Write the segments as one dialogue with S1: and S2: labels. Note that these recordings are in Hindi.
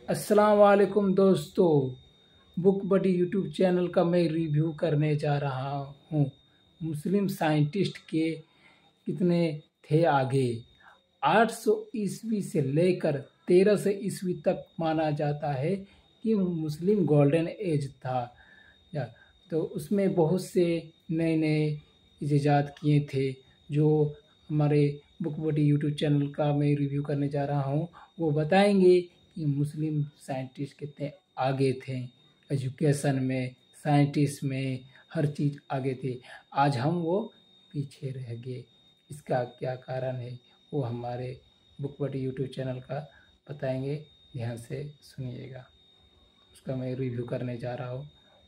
S1: अस्सलाम वालेकुम दोस्तों। बुक बडी यूट्यूब चैनल का मैं रिव्यू करने जा रहा हूँ। मुस्लिम साइंटिस्ट के कितने थे आगे। 800 ईस्वी से लेकर 1300 ईस्वी तक माना जाता है कि मुस्लिम गोल्डन एज था। या तो उसमें बहुत से नए नए इजाद किए थे जो हमारे बुक बडी यूट्यूब चैनल का मैं रिव्यू करने जा रहा हूँ। वो बताएंगे कि मुस्लिम साइंटिस्ट कितने आगे थे, एजुकेशन में, साइंटिस्ट में, हर चीज़ आगे थे। आज हम वो पीछे रह गए। इसका क्या कारण है वो हमारे बुक बडी यूट्यूब चैनल का बताएंगे। ध्यान से सुनिएगा। उसका मैं रिव्यू करने जा रहा हूँ।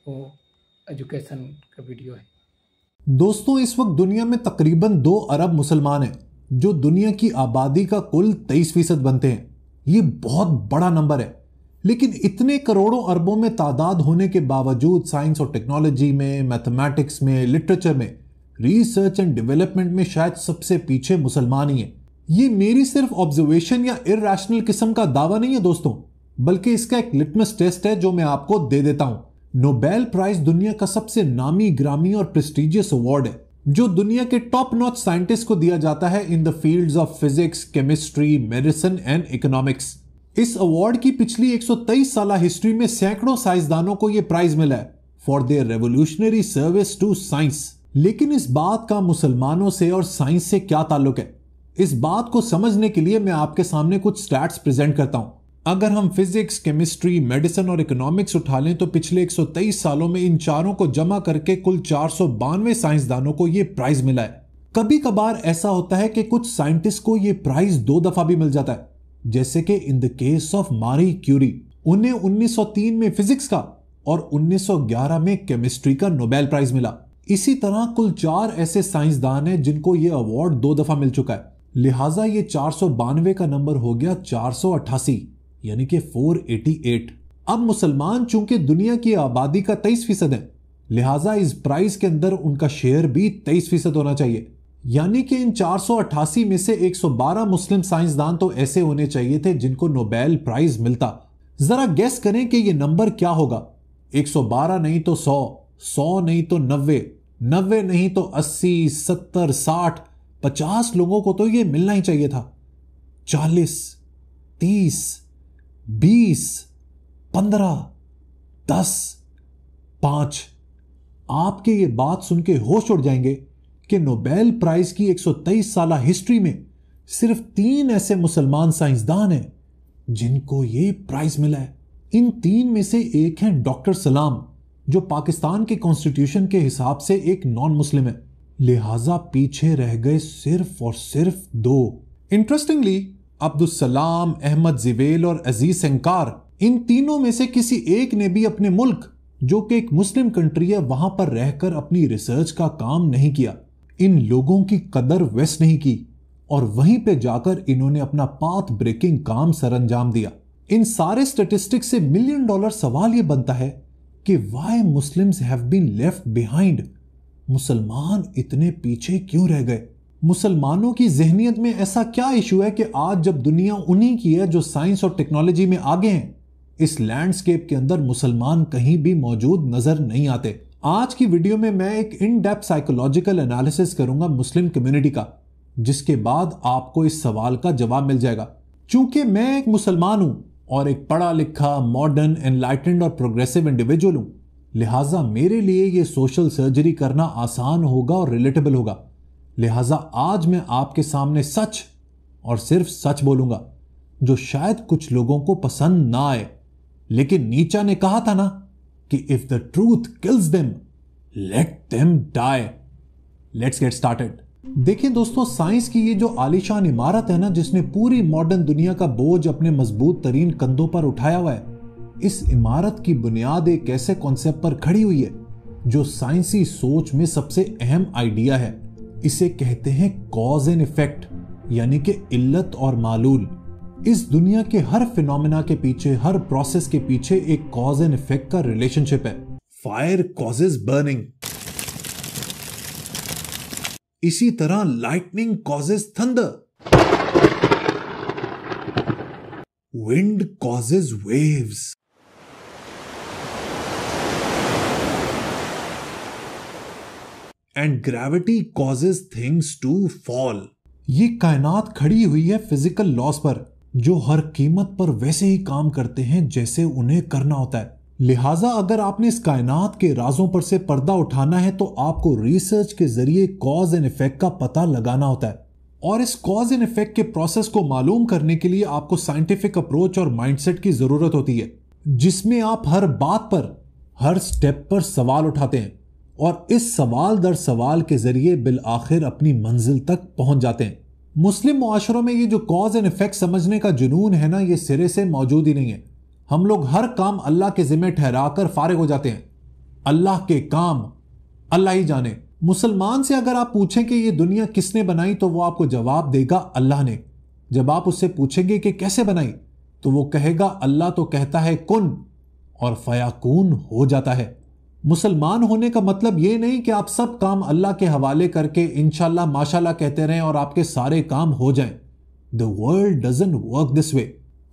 S1: वो एजुकेशन का वीडियो है।
S2: दोस्तों, इस वक्त दुनिया में तकरीबन 2 अरब मुसलमान हैं जो दुनिया की आबादी का कुल 23% बनते हैं। ये बहुत बड़ा नंबर है, लेकिन इतने करोड़ों अरबों में तादाद होने के बावजूद साइंस और टेक्नोलॉजी में, मैथमेटिक्स में, लिटरेचर में, रिसर्च एंड डेवलपमेंट में शायद सबसे पीछे मुसलमान ही है। ये मेरी सिर्फ ऑब्जर्वेशन या इरैशनल किस्म का दावा नहीं है दोस्तों, बल्कि इसका एक लिटमस टेस्ट है जो मैं आपको दे देता हूं। नोबेल प्राइज दुनिया का सबसे नामी ग्रामी और प्रेस्टिजियस अवार्ड है जो दुनिया के टॉप नॉच साइंटिस्ट को दिया जाता है in the fields of physics, chemistry, medicine and economics. इस अवार्ड की पिछली 123 साल हिस्ट्री में सैकड़ों साइंसदानों को यह प्राइज मिला है for their revolutionary service to science. लेकिन इस बात का मुसलमानों से और साइंस से क्या ताल्लुक है, इस बात को समझने के लिए मैं आपके सामने कुछ स्टैट्स प्रेजेंट करता हूं। अगर हम फिजिक्स, केमिस्ट्री, मेडिसिन और इकोनॉमिक्स उठा लें तो पिछले 123 सालों में इन चारों को जमा करके कुल 492 साइंसदानों को यह प्राइज मिला है। कभी कभार ऐसा होता है कि कुछ साइंटिस्ट को यह प्राइज 2 दफा भी मिल जाता है, जैसे कि इन द केस ऑफ मारी क्यूरी। उन्हें 1903 में फिजिक्स का और 1911 में केमिस्ट्री का नोबेल प्राइज मिला। इसी तरह कुल 4 ऐसे साइंसदान हैं जिनको यह अवार्ड 2 दफा मिल चुका है। लिहाजा ये 492 का नंबर हो गया 488, यानी कि 488। अब मुसलमान चूंकि दुनिया की आबादी का 23% है, लिहाजा इस प्राइज के अंदर उनका शेयर भी 23% होना चाहिए। यानी कि इन 488 में से 112 मुस्लिम साइंसदान तो ऐसे होने चाहिए थे जिनको नोबेल प्राइज मिलता। जरा गेस करें कि यह नंबर क्या होगा। 112 नहीं तो 100, 100 नहीं तो 90, 90 नहीं तो 80, 70, 60, 50 लोगों को तो यह मिलना ही चाहिए था। 40, 30, 20, 15, 10, 5। आपके ये बात सुन के होश उड़ जाएंगे कि नोबेल प्राइज की 123 साल हिस्ट्री में सिर्फ 3 ऐसे मुसलमान साइंसदान हैं जिनको ये प्राइज मिला है। इन 3 में से एक हैं डॉक्टर सलाम, जो पाकिस्तान के कॉन्स्टिट्यूशन के हिसाब से एक नॉन मुस्लिम है। लिहाजा पीछे रह गए सिर्फ और सिर्फ 2। इंटरेस्टिंगली अब्दुल सलाम, अहमद जिवेल और अजीज संकार, इन तीनों में से किसी एक ने भी अपने मुल्क, जो कि एक मुस्लिम कंट्री है, वहां पर रहकर अपनी रिसर्च का काम नहीं किया। इन लोगों की कदर वेस्ट नहीं की और वहीं पे जाकर इन्होंने अपना पाथ ब्रेकिंग काम सरअंजाम दिया। इन सारे स्टैटिस्टिक्स से $1 मिलियन सवाल यह बनता है कि why Muslims have been left behind. मुसलमान इतने पीछे क्यों रह गए? मुसलमानों की जहनियत में ऐसा क्या इशू है कि आज जब दुनिया उन्हीं की है जो साइंस और टेक्नोलॉजी में आगे हैं, इस लैंडस्केप के अंदर मुसलमान कहीं भी मौजूद नजर नहीं आते? आज की वीडियो में मैं एक इन डेप्थ साइकोलॉजिकल एनालिसिस करूंगा मुस्लिम कम्युनिटी का, जिसके बाद आपको इस सवाल का जवाब मिल जाएगा। चूंकि मैं एक मुसलमान हूं और एक पढ़ा लिखा, मॉडर्न, एनलाइटेंड और प्रोग्रेसिव इंडिविजुअल हूं, लिहाजा मेरे लिए यह सोशल सर्जरी करना आसान होगा और रिलेटेबल होगा। लिहाजा आज मैं आपके सामने सच और सिर्फ सच बोलूंगा, जो शायद कुछ लोगों को पसंद ना आए। लेकिन नीचा ने कहा था ना कि if the truth kills them, let them die. Let's get started. देखिए दोस्तों, साइंस की ये जो आलीशान इमारत है ना, जिसने पूरी मॉडर्न दुनिया का बोझ अपने मजबूत तरीन कंधों पर उठाया हुआ है, इस इमारत की बुनियाद एक ऐसे कॉन्सेप्ट पर खड़ी हुई है जो साइंसी सोच में सबसे अहम आइडिया है। इसे कहते हैं कॉज एंड इफेक्ट, यानी कि इल्लत और मालूल। इस दुनिया के हर फिनोमेना के पीछे, हर प्रोसेस के पीछे एक कॉज एंड इफेक्ट का रिलेशनशिप है। फायर कॉजेज बर्निंग, इसी तरह lightning causes thunder, Wind causes waves. And gravity causes things to fall. ये कायनात खड़ी हुई है फिजिकल लॉस पर, जो हर कीमत पर वैसे ही काम करते हैं जैसे उन्हें करना होता है। लिहाजा अगर आपने इस कायनात के राजों पर से पर्दा उठाना है तो आपको रिसर्च के जरिए कॉज एंड इफेक्ट का पता लगाना होता है। और इस कॉज एंड इफेक्ट के प्रोसेस को मालूम करने के लिए आपको साइंटिफिक अप्रोच और माइंडसेट की जरूरत होती है, जिसमें आप हर बात पर, हर स्टेप पर सवाल उठाते हैं और इस सवाल दर सवाल के जरिए बिल आखिर अपनी मंजिल तक पहुंच जाते हैं। मुस्लिम मुआशरों में ये जो कॉज एंड इफेक्ट समझने का जुनून है ना, ये सिरे से मौजूद ही नहीं है। हम लोग हर काम अल्लाह के जिम्मे ठहराकर फारिग हो जाते हैं। अल्लाह के काम अल्लाह ही जाने। मुसलमान से अगर आप पूछें कि ये दुनिया किसने बनाई तो वो आपको जवाब देगा अल्लाह ने। जब आप उससे पूछेंगे कि कैसे बनाई तो वो कहेगा अल्लाह तो कहता है कुन और फयाकून हो जाता है। मुसलमान होने का मतलब ये नहीं कि आप सब काम अल्लाह के हवाले करके इंशाल्लाह माशाल्लाह कहते रहें और आपके सारे काम हो जाएं। The world doesn't work this way.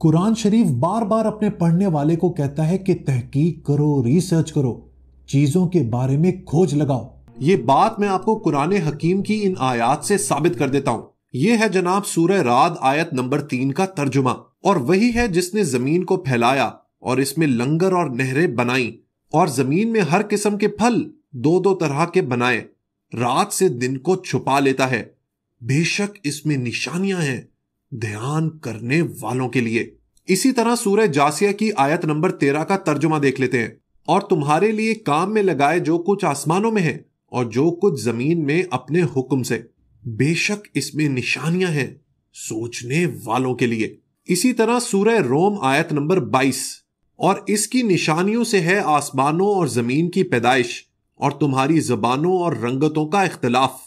S2: Quran शरीफ बार बार अपने पढ़ने वाले को कहता है कि तहकीक करो, रिसर्च करो, चीजों के बारे में खोज लगाओ। ये बात मैं आपको कुरान हकीम की इन आयात से साबित कर देता हूं। यह है जनाब सूरह राद आयत नंबर 3 का तर्जुमा। और वही है जिसने जमीन को फैलाया और इसमें लंगर और नहरें बनाई और जमीन में हर किस्म के फल दो दो तरह के बनाए, रात से दिन को छुपा लेता है। बेशक इसमें निशानियां हैं ध्यान करने वालों के लिए। इसी तरह सूरह जासिया की आयत नंबर 13 का तर्जुमा देख लेते हैं। और तुम्हारे लिए काम में लगाए जो कुछ आसमानों में है और जो कुछ जमीन में अपने हुक्म से, बेशक इसमें निशानियां हैं सोचने वालों के लिए। इसी तरह सूरह रोम आयत नंबर 22, और इसकी निशानियों से है आसमानों और जमीन की पैदाइश और तुम्हारी जबानों और रंगतों का इख्तिलाफ,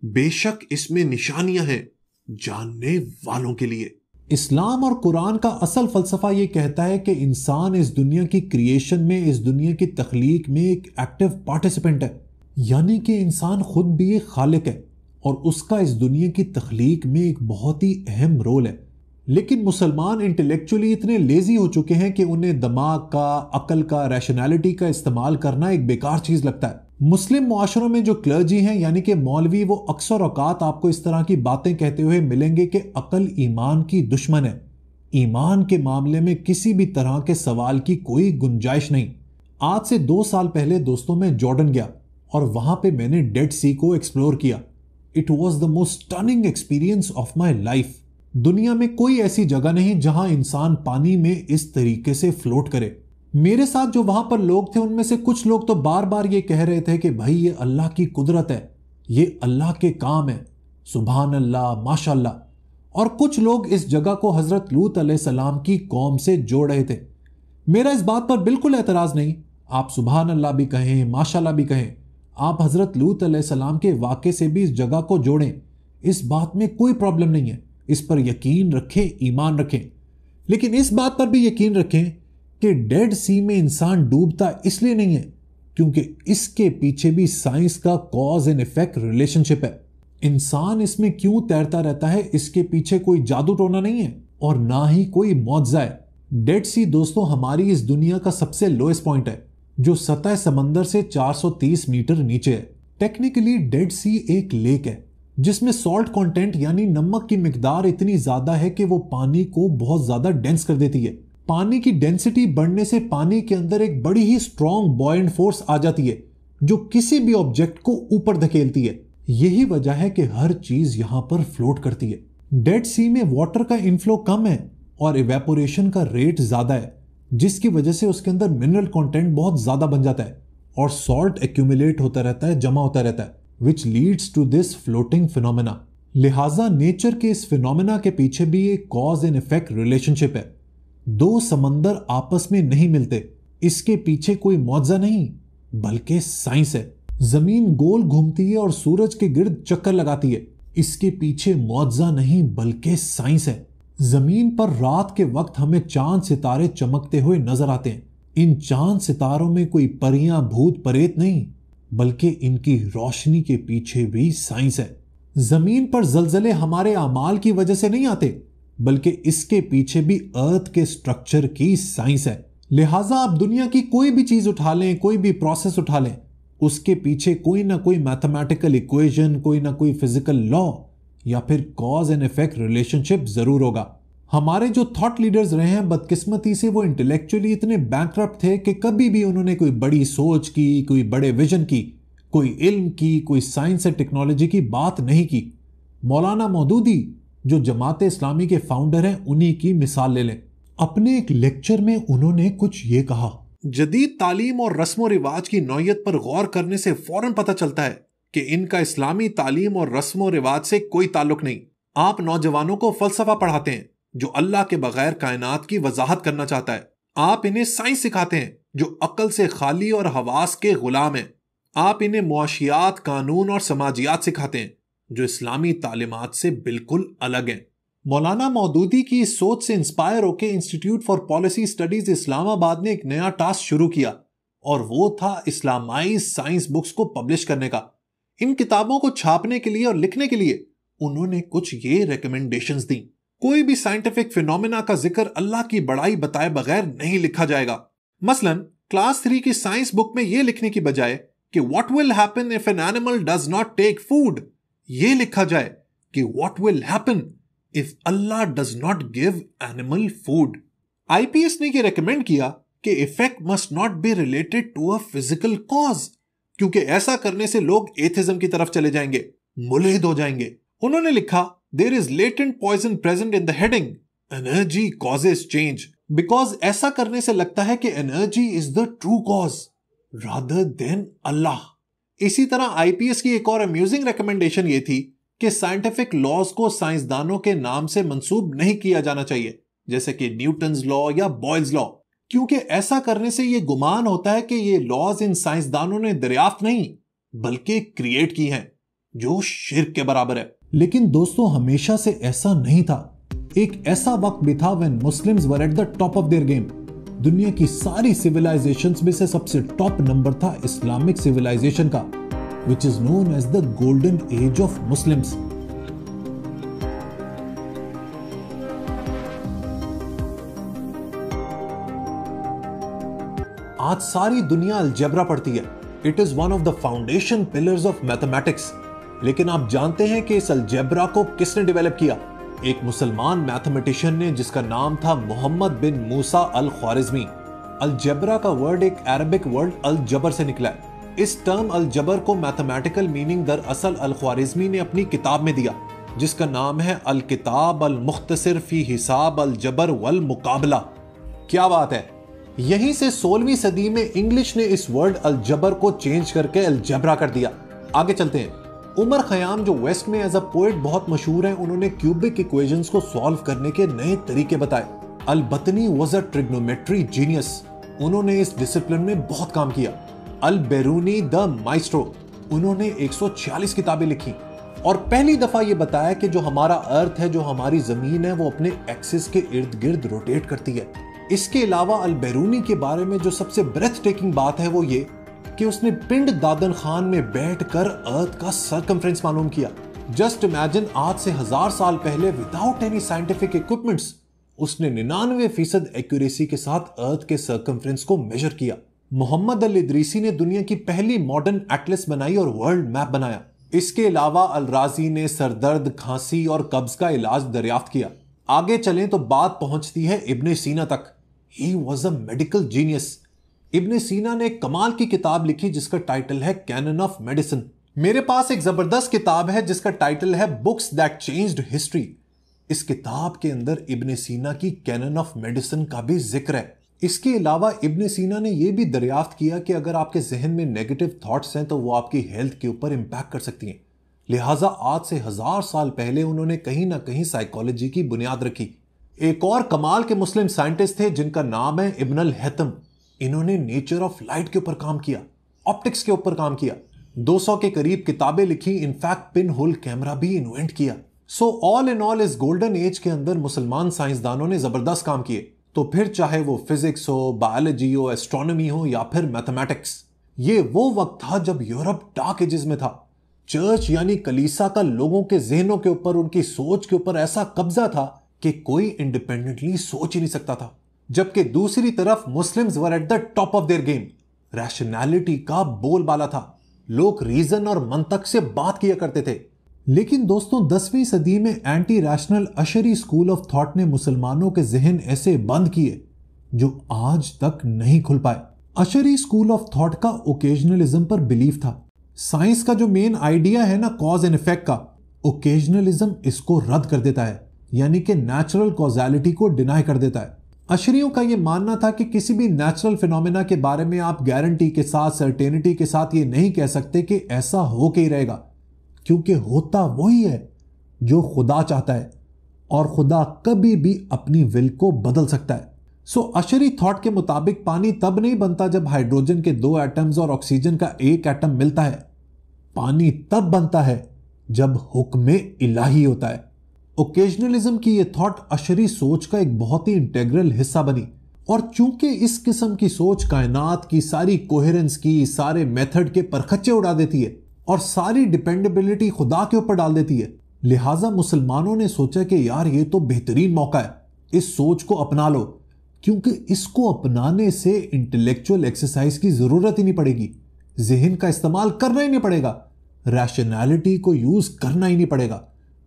S2: बेशक इसमें निशानियां हैं जानने वालों के लिए। इस्लाम और कुरान का असल फलसफा ये कहता है कि इंसान इस दुनिया की क्रिएशन में, इस दुनिया की तख्लीक में एक एक्टिव पार्टिसिपेंट है, यानी कि इंसान खुद भी एक खालिक है और उसका इस दुनिया की तख्लीक में एक बहुत ही अहम रोल है। लेकिन मुसलमान इंटेलेक्चुअली इतने लेजी हो चुके हैं कि उन्हें दिमाग का, अकल का, रैशनैलिटी का इस्तेमाल करना एक बेकार चीज लगता है। मुस्लिम मुआशरों में जो क्लर्जी हैं यानी कि मौलवी, वो अक्सर औकात आपको इस तरह की बातें कहते हुए मिलेंगे कि अकल ईमान की दुश्मन है, ईमान के मामले में किसी भी तरह के सवाल की कोई गुंजाइश नहीं। आज से 2 साल पहले दोस्तों मैं जॉर्डन गया और वहां पे मैंने डेड सी को एक्सप्लोर किया। It was the most stunning experience of my life. दुनिया में कोई ऐसी जगह नहीं जहां इंसान पानी में इस तरीके से फ्लोट करे। मेरे साथ जो वहां पर लोग थे उनमें से कुछ लोग तो बार बार ये कह रहे थे कि भाई ये अल्लाह की कुदरत है, ये अल्लाह के काम है, सुभान अल्लाह, माशाअल्लाह। और कुछ लोग इस जगह को हजरत लूत अलैहिस्सलाम की कौम से जोड़ रहे थे। मेरा इस बात पर बिल्कुल एतराज नहीं, आप सुभान अल्लाह भी कहें, माशाअल्लाह भी कहें, आप हजरत लूत अलैहिस्सलाम के वाक़े से भी इस जगह को जोड़ें, इस बात में कोई प्रॉब्लम नहीं है। इस पर यकीन रखें, ईमान रखें। लेकिन इस बात पर भी यकीन रखें कि डेड सी में इंसान डूबता इसलिए नहीं है क्योंकि इसके पीछे भी साइंस का कॉज एंड इफेक्ट रिलेशनशिप है। इंसान इसमें क्यों तैरता रहता है, इसके पीछे कोई जादू टोना नहीं है और ना ही कोई मौजज़ा है। डेड सी दोस्तों हमारी इस दुनिया का सबसे लोएस्ट पॉइंट है, जो सतह समंदर से 430 मीटर नीचे है। टेक्निकली डेड सी एक लेक है जिसमें सॉल्ट कंटेंट यानी नमक की मिकदार इतनी ज्यादा है कि वो पानी को बहुत ज्यादा डेंस कर देती है। पानी की डेंसिटी बढ़ने से पानी के अंदर एक बड़ी ही स्ट्रॉन्ग बॉयंट फोर्स आ जाती है जो किसी भी ऑब्जेक्ट को ऊपर धकेलती है। यही वजह है कि हर चीज यहां पर फ्लोट करती है। डेड सी में वाटर का इनफ्लो कम है और इवेपोरेशन का रेट ज्यादा है, जिसकी वजह से उसके अंदर मिनरल कंटेंट बहुत ज्यादा बन जाता है और सॉल्ट एक्यूमुलेट होता रहता है, जमा होता रहता है, which leads to this floating phenomena। लिहाजा नेचर के इस फिनोमेना के पीछे भी एक कॉज एंड इफेक्ट रिलेशनशिप है। 2 समंदर आपस में नहीं मिलते, इसके पीछे कोई मौजज़ा नहीं बल्कि साइंस है। जमीन गोल घूमती है और सूरज के गिर्द चक्कर लगाती है, इसके पीछे मौजज़ा नहीं बल्कि साइंस है। जमीन पर रात के वक्त हमें चांद सितारे चमकते हुए नजर आते हैं। इन चांद सितारों में कोई परियां, भूत प्रेत नहीं बल्कि इनकी रोशनी के पीछे भी साइंस है। जमीन पर जलजले हमारे अमाल की वजह से नहीं आते बल्कि इसके पीछे भी अर्थ के स्ट्रक्चर की साइंस है। लिहाजा आप दुनिया की कोई भी चीज उठा लें, कोई भी प्रोसेस उठा लें, उसके पीछे कोई ना कोई मैथमेटिकल इक्वेशन, कोई ना कोई फिजिकल लॉ या फिर कॉज एंड इफेक्ट रिलेशनशिप जरूर होगा। हमारे जो थॉट लीडर्स रहे हैं, बदकिस्मती से वो इंटेलेक्चुअली इतने बैंकरप्ट थे कि कभी भी उन्होंने कोई बड़ी सोच की, कोई बड़े विजन की, कोई इल्म की, कोई साइंस एंड टेक्नोलॉजी की बात नहीं की। मौलाना मौदूदी जो जमात इस्लामी के फाउंडर हैं, उन्हीं की मिसाल ले लें। अपने एक लेक्चर में उन्होंने कुछ ये कहा, जदीद तालीम और रस्म रिवाज की नौयत पर गौर करने से फौरन पता चलता है कि इनका इस्लामी तालीम और रस्म रिवाज से कोई ताल्लुक नहीं। आप नौजवानों को फलसफा पढ़ाते हैं जो अल्लाह के बगैर कायनात की वजाहत करना चाहता है। आप इन्हें साइंस सिखाते हैं जो अक्ल से खाली और हवास के गुलाम हैं। आप इन्हें मुआशियात, कानून और समाजियात सिखाते हैं जो इस्लामी तालीमात से बिल्कुल अलग हैं। मौलाना मौदूदी की इस सोच से इंस्पायर होकर institute for policy studies Islamabad ने एक नया टास्क शुरू किया और वो था इस्लामाइज साइंस बुक्स को पब्लिश करने का। इन किताबों को छापने के लिए और लिखने के लिए उन्होंने कुछ ये रिकमेंडेशंस दी। कोई भी साइंटिफिक फिनोमेना का जिक्र अल्लाह की बड़ाई बताए बगैर नहीं लिखा जाएगा। मसलन क्लास 3 की साइंस बुक में यह लिखने की बजाय कि what will happen if an animal does not take food, ये लिखा जाए कि what will happen if Allah does not give animal food. IPS ने यह रेकमेंड किया कि effect must not be related to a physical cause, क्योंकि ऐसा करने से लोग एथिज्म की तरफ चले जाएंगे, मुल्हिद हो जाएंगे। उन्होंने लिखा, there is latent poison present in the heading, energy causes change, because ऐसा करने से लगता है कि energy is the true cause rather than Allah. इसी तरह आईपीएस की एक और अम्यूजिंग रिकमेंडेशन ये थी कि साइंटिफिक लॉज को साइंसदानों के नाम से मंसूब नहीं किया जाना चाहिए, जैसे कि न्यूटन्स लॉ या बॉयल्स लॉ, क्योंकि ऐसा करने से यह गुमान होता है कि ये लॉज इन साइंसदानों ने दरियाफ्त नहीं बल्कि क्रिएट की हैं, जो शिर्क के बराबर है। लेकिन दोस्तों, हमेशा से ऐसा नहीं था। एक ऐसा वक्त भी था when Muslims were at the top of their game. दुनिया की सारी सिविलाइजेशंस में से सबसे टॉप नंबर था इस्लामिक सिविलाइजेशन का, which is known as the golden age of Muslims. आज सारी दुनिया अलजेब्रा पढ़ती है। It is one of the foundation pillars of mathematics. लेकिन आप जानते हैं कि इस अलजेब्रा को किसने डेवलप किया? एक मुसलमान मैथमेटिशियन ने, जिसका नाम था मोहम्मद बिन मूसा अल ख्वारिज़मी। अलजेब्रा का वर्ड एक अरबिक वर्ड अल जबर से निकला है। इस टर्म अल जबर को मैथमेटिकल मीनिंग दरअसल अल ख्वारिज़मी ने अपनी किताब में दिया, जिसका नाम है अल किताब अल मुख्तसर फी हिसाब अल जबर वल मुकाबला। क्या बात है! यहीं से 16वीं सदी में इंग्लिश ने इस वर्ड अल जबर को चेंज करके अलजेब्रा कर दिया। आगे चलते हैं। उमर खयाम, जो वेस्ट में एज अ पोएट बहुत मशहूर हैं, उन्होंने क्यूबिक इक्वेशंस को सॉल्व करने के नए तरीके बताए। अल बतनी वाज अ ट्रिग्नोमेट्री जीनियस। उन्होंने इस डिसिप्लिन में बहुत काम किया। अल बेरूनी द माइस्ट्रो, उन्होंने 146 किताबें लिखी और पहली दफा यह बताया कि जो हमारा अर्थ है, जो हमारी जमीन है, वो अपने एक्सिस के इर्द गिर्द रोटेट करती है। इसके अलावा अल बेरूनी के बारे में जो सबसे ब्रेथ टेकिंग बात है वो ये कि उसने पिंड दादन खान में बैठकर अर्थ का सरकमफ्रेंस मालूम किया। जस्ट इमेजिन, आज से 1000 साल पहले विदाउट एनी साइंटिफिक इक्विपमेंट्स उसने 99% एक्यूरेसी के साथ अर्थ के सरकमफ्रेंस को मेजर किया। मोहम्मद अल इदरीसी ने दुनिया की पहली मॉडर्न एटलस बनाई और वर्ल्ड मैप बनाया। इसके अलावा अल राजी ने सरदर्द, खांसी और कब्ज का इलाज दरियाफ्त किया। आगे चलें तो बात पहुंचती है इब्ने सीना तक। He was a medical genius. Ibn Sina ने एक कमाल की किताब लिखी जिसका टाइटल है कैनन ऑफ मेडिसिन। मेरे पास एक जबरदस्त किताब है जिसका टाइटल है बुक्स दैट चेंज्ड हिस्ट्री। इस किताब के अंदर इब्ने सीना की कैनन ऑफ मेडिसिन का भी जिक्र है। इसके अलावा इब्ने सीना ने यह भी दरियाफ्त किया कि अगर आपके जहन में नेगेटिव थॉट्स हैं तो वो आपकी हेल्थ के ऊपर इंपैक्ट कर सकती हैं। लिहाजा आज से 1000 साल पहले उन्होंने कहीं ना कहीं साइकोलॉजी की बुनियाद रखी। एक और कमाल के मुस्लिम साइंटिस्ट थे जिनका नाम है इब्न अल हैतम। इन्होंने नेचर ऑफ लाइट के ऊपर काम किया, ऑप्टिक्स के ऊपर काम किया, 200 के करीब किताबें लिखी, इनफैक्ट पिन होल कैमरा भी इन्वेंट किया। सो ऑल इन ऑल इस गोल्डन एज के अंदर मुसलमान साइंसदानों ने जबरदस्त काम किए। तो फिर चाहे वो फिजिक्स हो, बायोलॉजी हो, एस्ट्रोनॉमी हो या फिर मैथमेटिक्स, ये वो वक्त था जब यूरोप डार्क एजेस में था। चर्च यानी कलीसा का लोगों के जहनों के ऊपर, उनकी सोच के ऊपर ऐसा कब्जा था कि कोई इंडिपेंडेंटली सोच ही नहीं सकता था, जबकि दूसरी तरफ Muslims were at the top of their game. Rationality का बोलबाला था, लोग रीजन और मंतक से बात किया करते थे। लेकिन दोस्तों 10वीं सदी में anti rational Ashari school of thought ने मुसलमानों के जहन ऐसे बंद किए जो आज तक नहीं खुल पाए। अशरी स्कूल ऑफ थॉट का ओकेजनलिज्म पर बिलीफ था। साइंस का जो मेन आइडिया है ना कॉज एंड इफेक्ट का, ओकेजनलिज्म इसको रद्द कर देता है, यानी कि नेचुरल कॉजालिटी को डिनाई कर देता है। अशरियों का यह मानना था कि किसी भी नेचुरल फिनोमेना के बारे में आप गारंटी के साथ, सर्टेनिटी के साथ ये नहीं कह सकते कि ऐसा हो के ही रहेगा, क्योंकि होता वही है जो खुदा चाहता है और खुदा कभी भी अपनी विल को बदल सकता है। सो अशरी थॉट के मुताबिक पानी तब नहीं बनता जब हाइड्रोजन के 2 एटम्स और ऑक्सीजन का 1 एटम मिलता है। पानी तब बनता है जब हुक्म इलाही होता है। ओकेजनलिज्म की यह थॉट अशरी सोच का एक बहुत ही इंटेग्रल हिस्सा बनी, और चूंकि इस किस्म की सोच कायनात की सारी कोहेरेंस की, सारे मेथड के परखच्चे उड़ा देती है और सारी डिपेंडेबिलिटी खुदा के ऊपर डाल देती है, लिहाजा मुसलमानों ने सोचा कि यार ये तो बेहतरीन मौका है, इस सोच को अपना लो, क्योंकि इसको अपनाने से इंटेलेक्चुअल एक्सरसाइज की जरूरत ही नहीं पड़ेगी, जहन का इस्तेमाल करना ही नहीं पड़ेगा, रैशनैलिटी को यूज करना ही नहीं पड़ेगा,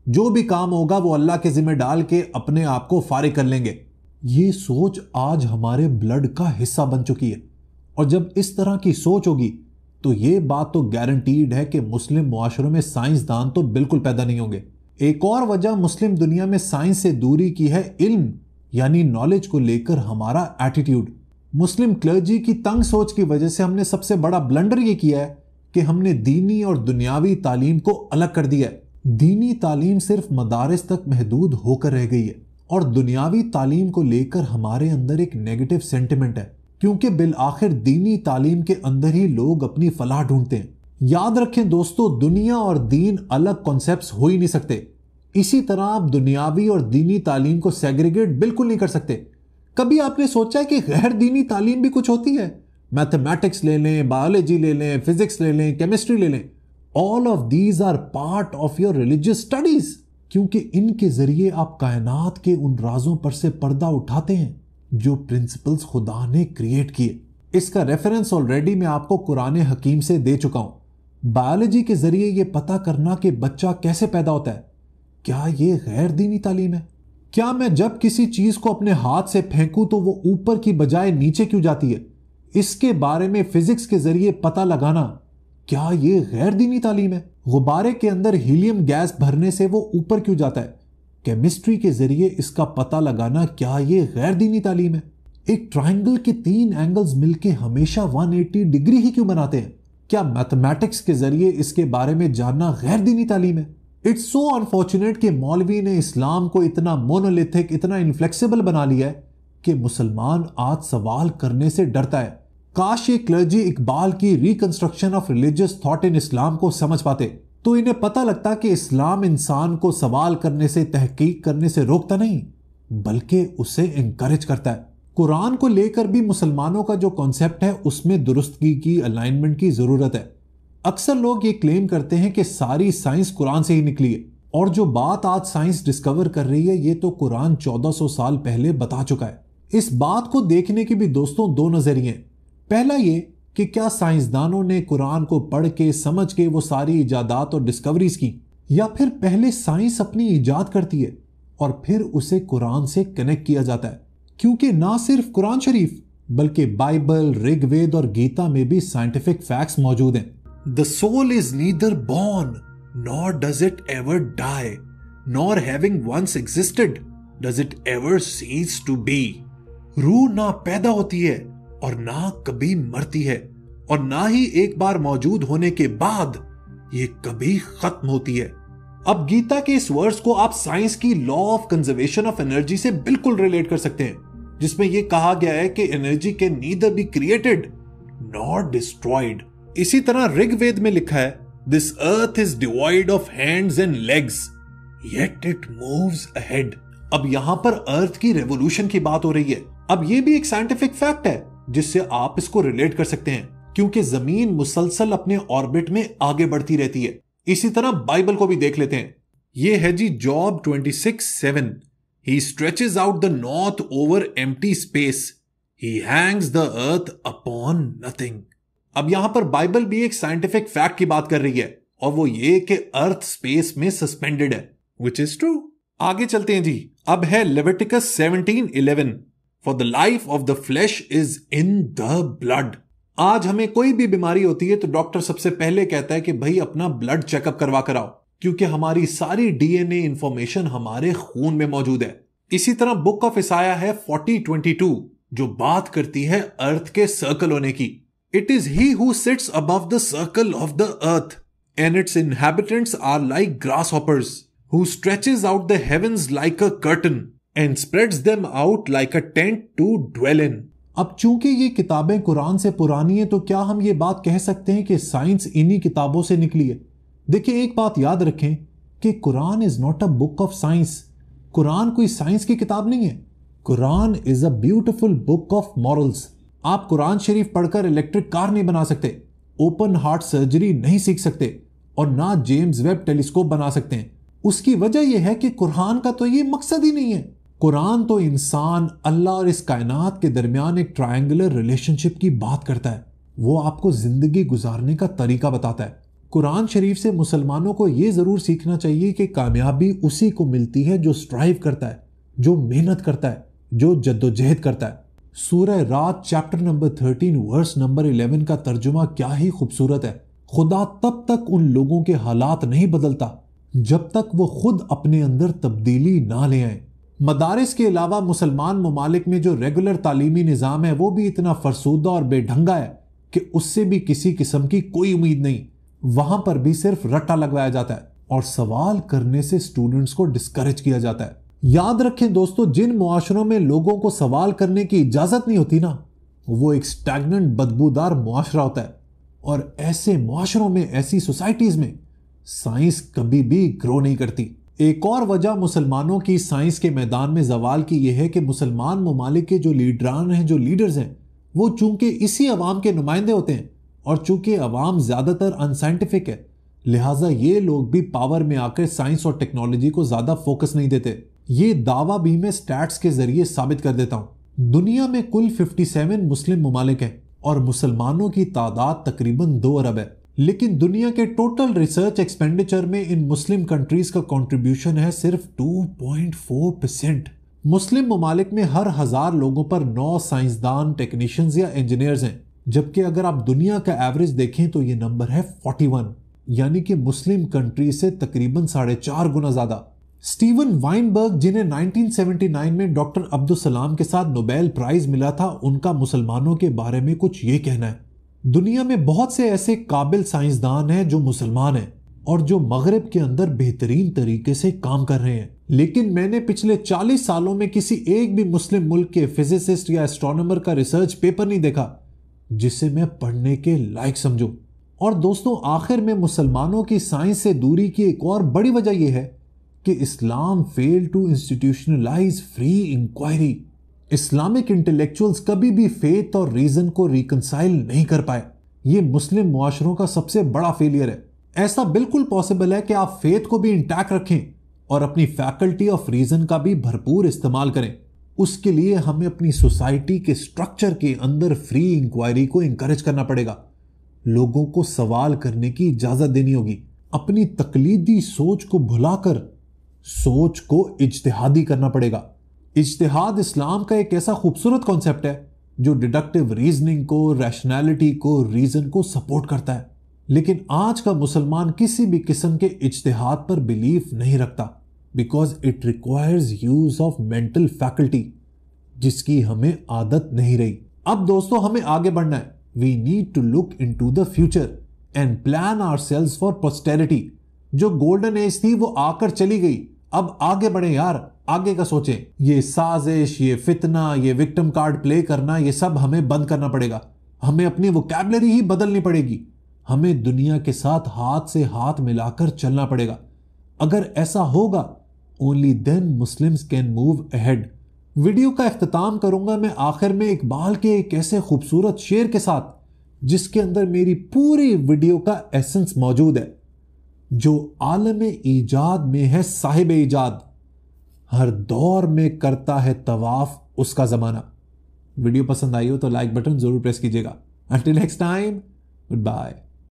S2: जो भी काम होगा वो अल्लाह के जिम्मे डाल के अपने आप को फारिग कर लेंगे। ये सोच आज हमारे ब्लड का हिस्सा बन चुकी है, और जब इस तरह की सोच होगी तो ये बात तो गारंटीड है कि मुस्लिम मुआशरों में साइंसदान तो बिल्कुल पैदा नहीं होंगे। एक और वजह मुस्लिम दुनिया में साइंस से दूरी की है इल्म यानी नॉलेज को लेकर हमारा एटीट्यूड। मुस्लिम क्लर्जी की तंग सोच की वजह से हमने सबसे बड़ा ब्लंडर ये किया है कि हमने दीनी और दुनियावी तालीम को अलग कर दिया है। दीनी तालीम सिर्फ मदारिस तक महदूद होकर रह गई है, और दुनियावी तालीम को लेकर हमारे अंदर एक नेगेटिव सेंटिमेंट है, क्योंकि बिल आखिर दीनी तालीम के अंदर ही लोग अपनी फलाह ढूंढते हैं। याद रखें दोस्तों, दुनिया और दीन अलग कॉन्सेप्ट्स हो ही नहीं सकते। इसी तरह आप दुनियावी और दीनी तालीम को सेग्रीगेट बिल्कुल नहीं कर सकते। कभी आपने सोचा है कि गैर दीनी तालीम भी कुछ होती है? मैथमेटिक्स ले लें, बायोलॉजी ले लें, फिजिक्स ले लें, केमिस्ट्री ले लें, all of these are part of your religious studies, क्योंकि इनके जरिए आप कायनात के उन राजों पर से पर्दा उठाते हैं जो प्रिंसिपल्स खुदा ने क्रिएट किए। इसका रेफरेंस ऑलरेडी मैं आपको कुरान हकीम से दे चुका हूं। बायोलॉजी के जरिए यह पता करना कि बच्चा कैसे पैदा होता है, क्या यह गैर दीनी तालीम है? क्या मैं जब किसी चीज को अपने हाथ से फेंकूं तो वो ऊपर की बजाय नीचे क्यों जाती है, इसके बारे में फिजिक्स के जरिए पता लगाना, क्या यह गैर दीनी तालीम है? गुब्बारे के अंदर हीलियम गैस भरने से वो ऊपर क्यों जाता है, केमिस्ट्री के जरिए इसका पता लगाना, क्या यह गैर दीनी तालीम है? एक ट्रायंगल के 3 एंगल्स मिलके हमेशा 180 डिग्री ही क्यों बनाते हैं, क्या मैथमेटिक्स के जरिए इसके बारे में जानना गैर दीनी तालीम है? इट्स सो अनफॉर्चुनेट कि मौलवी ने इस्लाम को इतना मोनोलिथिक, इतना इनफ्लेक्सिबल बना लिया है कि मुसलमान आज सवाल करने से डरता है। काश ये क्लर्जी इकबाल की reconstruction of religious thought in Islam को समझ पाते तो इन्हें पता लगता कि इस्लाम इंसान को सवाल करने से, तहकीक करने से रोकता नहीं, बल्कि उसे इंकरेज करता है। कुरान को लेकर भी मुसलमानों का जो कॉन्सेप्ट है उसमें दुरुस्तगी की, अलाइनमेंट की जरूरत है। अक्सर लोग ये क्लेम करते हैं कि सारी साइंस कुरान से ही निकली है, और जो बात आज साइंस डिस्कवर कर रही है ये तो कुरान 1400 साल पहले बता चुका है। इस बात को देखने के भी दोस्तों 2 नजरिए हैं। पहला ये कि क्या साइंसदानों ने कुरान को पढ़ के, समझ के वो सारी इजादात और डिस्कवरीज की, या फिर पहले साइंस अपनी इजाद करती है और फिर उसे कुरान से कनेक्ट किया जाता है? क्योंकि ना सिर्फ कुरान शरीफ बल्कि बाइबल, ऋग्वेद और गीता में भी साइंटिफिक फैक्ट्स मौजूद हैं। The soul is neither born nor does it ever die, nor having once existed does it ever cease to be. रूह ना पैदा होती है और ना कभी मरती है, और ना ही एक बार मौजूद होने के बाद ये कभी खत्म होती है। अब गीता के इस वर्स को आप साइंस की law of conservation of energy से बिल्कुल रिलेट कर सकते हैं, जिसमें यह कहा गया है कि energy can neither be created nor destroyed. इसी तरह ऋग्वेद में लिखा है, this earth is devoid of hands and legs yet it moves ahead. अब यहां पर अर्थ की रेवोल्यूशन की बात हो रही है। अब यह भी एक साइंटिफिक फैक्ट है जिससे आप इसको रिलेट कर सकते हैं, क्योंकि जमीन मुसलसल अपने ऑर्बिट में आगे बढ़ती रहती है। इसी तरह बाइबल को भी देख लेते हैं। यह है जी job 26:7। He stretches out the north over empty space. He hangs the earth upon nothing. अब यहां पर बाइबल भी एक साइंटिफिक फैक्ट की बात कर रही है, और वो ये कि अर्थ स्पेस में सस्पेंडेड है, which is true. आगे चलते हैं जी. अब है Leviticus 17:11. For the life of the flesh is in the blood. आज हमें कोई भी बीमारी होती है तो डॉक्टर सबसे पहले कहता है कि भाई अपना ब्लड चेकअप करवा कर आओ, क्योंकि हमारी सारी डीएनए इंफॉर्मेशन हमारे खून में मौजूद है. इसी तरह बुक ऑफ इसाया है 40:22 जो बात करती है अर्थ के सर्कल होने की. It is he who sits above the circle of the earth and its inhabitants are like grasshoppers who stretches out the heavens like a curtain and spreads them out like a tent to dwell in. अब चूंकि ये किताबें कुरान से पुरानी है तो क्या हम ये बात कह सकते हैं कि साइंस इन्हीं किताबों से निकली है? देखिए, एक बात याद रखें कि Quran is not a book of science. Quran कोई साइंस की किताब नहीं है. Quran is a beautiful book of morals. आप कुरान शरीफ पढ़कर इलेक्ट्रिक कार नहीं बना सकते, ओपन हार्ट सर्जरी नहीं सीख सकते, और ना जेम्स वेब टेलीस्कोप बना सकते हैं. उसकी वजह यह है कि कुरान का तो ये मकसद ही नहीं है. कुरान तो इंसान, अल्लाह और इस कायनात के दरमियान एक ट्रायंगुलर रिलेशनशिप की बात करता है. वो आपको जिंदगी गुजारने का तरीका बताता है. कुरान शरीफ से मुसलमानों को यह जरूर सीखना चाहिए कि कामयाबी उसी को मिलती है जो स्ट्राइव करता है, जो मेहनत करता है, जो जद्दोजहद करता है. सूरह रात चैप्टर नंबर 13 वर्स नंबर 11 का तर्जुमा क्या ही खूबसूरत है. खुदा तब तक उन लोगों के हालात नहीं बदलता जब तक वो खुद अपने अंदर तब्दीली ना ले आए. मदारिस के अलावा मुसलमान ममालिक में जो रेगुलर तालीमी निज़ाम है वो भी इतना फरसूदा और बेढंगा है कि उससे भी किसी किस्म की कोई उम्मीद नहीं. वहां पर भी सिर्फ रट्टा लगवाया जाता है और सवाल करने से स्टूडेंट्स को डिस्करेज किया जाता है. याद रखें दोस्तों, जिन मुआशरों में लोगों को सवाल करने की इजाजत नहीं होती ना, वो एक स्टैग्नेंट बदबूदार मुआशरा होता है. और ऐसे मुआशरों में, ऐसी सोसाइटीज में साइंस कभी भी ग्रो नहीं करती. एक और वजह मुसलमानों की साइंस के मैदान में जवाल की यह है कि मुसलमान ममालिक के जो लीडरान हैं, जो लीडर्स हैं, वो चूंकि इसी अवाम के नुमाइंदे होते हैं, और चूंकि अवाम ज्यादातर अनसाइंटिफिक है, लिहाजा ये लोग भी पावर में आकर साइंस और टेक्नोलॉजी को ज्यादा फोकस नहीं देते. ये दावा भी मैं स्टैट्स के जरिए साबित कर देता हूं. दुनिया में कुल 57 मुस्लिम ममालिक हैं और मुसलमानों की तादाद तकरीबन 2 अरब है. लेकिन दुनिया के टोटल रिसर्च एक्सपेंडिचर में इन मुस्लिम कंट्रीज का कंट्रीब्यूशन है सिर्फ 2.4%. मुस्लिम ममालिक में हर 1000 लोगों पर 9 साइंसदान, टेक्नीशियंस या इंजीनियर्स हैं, जबकि अगर आप दुनिया का एवरेज देखें तो ये नंबर है 41, यानी कि मुस्लिम कंट्री से तकरीबन 4.5 गुना ज्यादा. स्टीवन वाइनबर्ग, जिन्हें 1979 में डॉक्टर अब्दुल सलाम के साथ नोबेल प्राइज मिला था, उनका मुसलमानों के बारे में कुछ ये कहना है. दुनिया में बहुत से ऐसे काबिल साइंसदान हैं जो मुसलमान हैं और जो मगरिब के अंदर बेहतरीन तरीके से काम कर रहे हैं, लेकिन मैंने पिछले 40 सालों में किसी एक भी मुस्लिम मुल्क के फिजिसिस्ट या एस्ट्रोनॉमर का रिसर्च पेपर नहीं देखा जिसे मैं पढ़ने के लायक समझूं. और दोस्तों, आखिर में मुसलमानों की साइंस से दूरी की एक और बड़ी वजह यह है कि Islam fail to institutionalise free inquiry. Islamic intellectuals कभी भी फेथ और रीजन को रिकंसाइल नहीं कर पाए. ये मुस्लिम मुआशरों का सबसे बड़ा फेलियर है. ऐसा बिल्कुल पॉसिबल है कि आप फेथ को भी इंटैक्ट रखें और अपनी फैकल्टी ऑफ रीजन का भी भरपूर इस्तेमाल करें. उसके लिए हमें अपनी सोसाइटी के स्ट्रक्चर के अंदर फ्री इंक्वायरी को इंकरेज करना पड़ेगा. लोगों को सवाल करने की इजाजत देनी होगी. अपनी तकलीदी सोच को भुलाकर सोच को इज्तिहादी करना पड़ेगा. इज्तिहाद इस्लाम का एक ऐसा खूबसूरत कॉन्सेप्ट है जो डिडक्टिव रीजनिंग को, रैशनैलिटी को, रीजन को सपोर्ट करता है. लेकिन आज का मुसलमान किसी भी किस्म के इज्तिहाद पर बिलीफ नहीं रखता, because it requires use of mental faculty, जिसकी हमें आदत नहीं रही. अब दोस्तों, हमें आगे बढ़ना है. We need to look into the future and plan ourselves for posterity. जो गोल्डन एज थी वो आकर चली गई. अब आगे बढ़े यार, आगे का सोचें. ये साजिश, ये फितना, ये विक्टिम कार्ड प्ले करना, ये सब हमें बंद करना पड़ेगा. हमें अपनी वोकैबुलरी ही बदलनी पड़ेगी. हमें दुनिया के साथ हाथ से हाथ मिलाकर चलना पड़ेगा. अगर ऐसा होगा, only then Muslims can move ahead. Video का इख्तिताम करूंगा मैं आखिर में इकबाल के एक ऐसे खूबसूरत शेर के साथ जिसके अंदर मेरी पूरी वीडियो का एसेंस मौजूद है. जो आलम ईजाद में है साहिब ईजाद, हर दौर में करता है तवाफ उसका जमाना। वीडियो पसंद आई हो तो लाइक बटन जरूर प्रेस कीजिएगा। Until next time, good bye.